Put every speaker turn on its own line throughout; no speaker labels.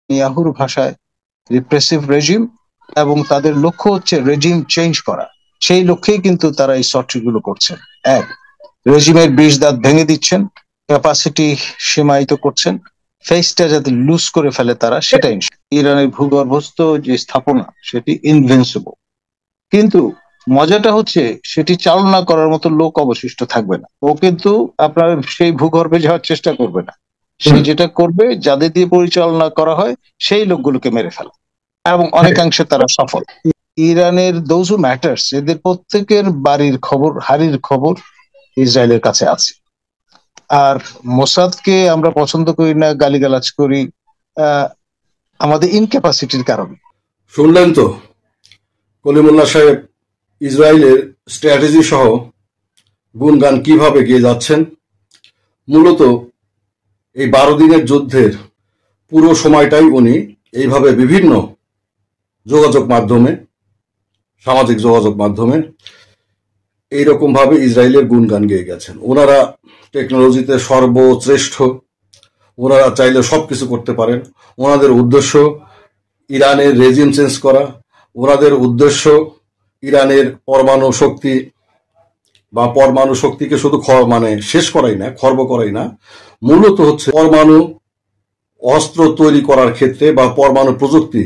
ইয়াহুর ভাষায় repressive regime, এবং তাদের লক্ষ্য হচ্ছে রেজিম চেঞ্জ করা। সেই লক্ষ্যেই কিন্তু তারা এই সর্টিগুলো করছেন। এক, রেজিমের বিষ দাঁত ভেঙে দিচ্ছেন, ক্যাপাসিটি সীমায়িত করছেন, ফেসটা যাতে লুজ করে ফেলে তারা, সেটাই। ইরানের ভূগর্ভস্থ যে স্থাপনা সেটি ইনভিনসিবল, কিন্তু মজাটা হচ্ছে সেটি চালনা করার মতো লোক অবশিষ্ট থাকবে না। ও কিন্তু আপনার সেই ভূগর্ভে যাওয়ার চেষ্টা করবে না। সে যেটা করবে, যাদের দিয়ে পরিচালনা করা হয় সেই লোকগুলোকে মেরে ফেলা, এবং অনেকাংশে তারা সফল। ইরানের দোজ হু ম্যাটার্স, এদের প্রত্যেকের বাড়ির খবর, হাড়ির খবর ইসরায়েলের কাছে আছে। আর মোসাদকে আমরা পছন্দ করি না, গালিগালাজ করি আমাদের ইনক্যাপাসিটির কারণে।
শুনলেন তো কলিমুল্লাহ সাহেব ইসরায়েলের স্ট্র্যাটেজি সহ গুণগান কিভাবে গেয়ে যাচ্ছেন। মূলত এই 12 দিনের যুদ্ধের পুরো সময়টাই উনি এইভাবে বিভিন্ন যোগাযোগ মাধ্যমে, সামাজিক যোগাযোগ মাধ্যমে এইরকম ভাবে ইসরায়েলের গুণগান গেয়ে গেছেন। ওনারা টেকনোলজিতে সর্বশ্রেষ্ঠ, ওনারা চাইলে সবকিছু করতে পারেন। ওনাদের উদ্দেশ্য ইরানের রেজিম চেঞ্জ করা, ওনাদের উদ্দেশ্য ইরানের পরমাণু শক্তি বা পরমাণু শক্তিকে শুধু শেষ করাই না, খর্ব করাই না, মূলত হচ্ছে পরমাণু অস্ত্র তৈরি করার ক্ষেত্রে বা পরমাণু প্রযুক্তি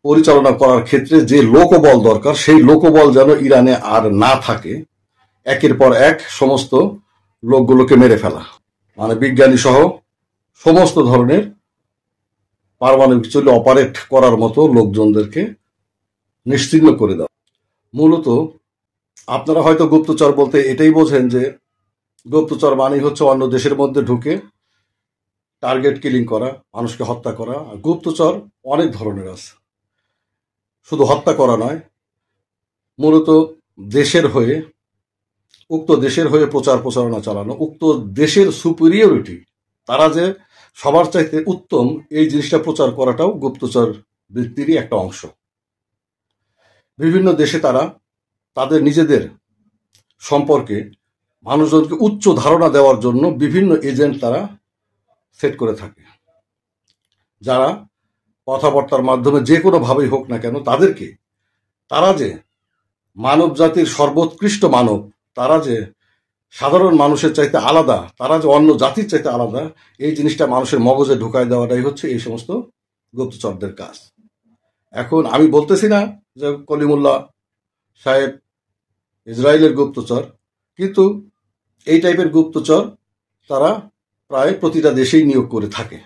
পরিচালনা করার ক্ষেত্রে যে লোকবল দরকার, সেই লোকবল যেন ইরানে আর না থাকে। একের পর এক সমস্ত লোকগুলোকে মেরে ফেলা, বিজ্ঞানী সহ সমস্ত ধরনের পারমাণবিক চুল্লি অপারেট করার মতো লোকজনদেরকে নিশ্চিহ্ন করে দেওয়া। মূলত আপনারা হয়তো গুপ্তচর বলতে এটাই বোঝেন যে গুপ্তচর মানেই হচ্ছে অন্য দেশের মধ্যে ঢুকে টার্গেট কিলিং করা, মানুষকে হত্যা করা। গুপ্তচর অনেক ধরনের আছে, শুধু হত্যা করা নয়, মূলত দেশের হয়ে, উক্ত দেশের হয়ে প্রচার প্রচারণা চালানো, উক্ত দেশের সুপিরিয়রিটি, তারা যে সবার চাইতে উত্তম, এই জিনিসটা প্রচার করাটাও গুপ্তচর বৃত্তিরই একটা অংশ। বিভিন্ন দেশে তারা তাদের নিজেদের সম্পর্কে মানুষজনকে উচ্চ ধারণা দেওয়ার জন্য বিভিন্ন এজেন্ট তারা সেট করে থাকে, যারা কথাবার্তার মাধ্যমে যে কোনো ভাবেই হোক না কেন তাদেরকে, তারা যে মানব জাতির সর্বোৎকৃষ্ট মানব, তারা যে সাধারণ মানুষের চাইতে আলাদা, তারা যে অন্য জাতির চাইতে আলাদা, এই জিনিসটা মানুষের মগজে ঢুকায় দেওয়াটাই হচ্ছে এই সমস্ত গুপ্তচরদের কাজ। এখন আমি বলতেছি না যে কলিমুল্লাহ সাহেব ইসরায়েলের গুপ্তচর, কিন্তু এই টাইপের গুপ্তচর তারা প্রায় প্রতিটা দেশেই নিয়োগ করে থাকে।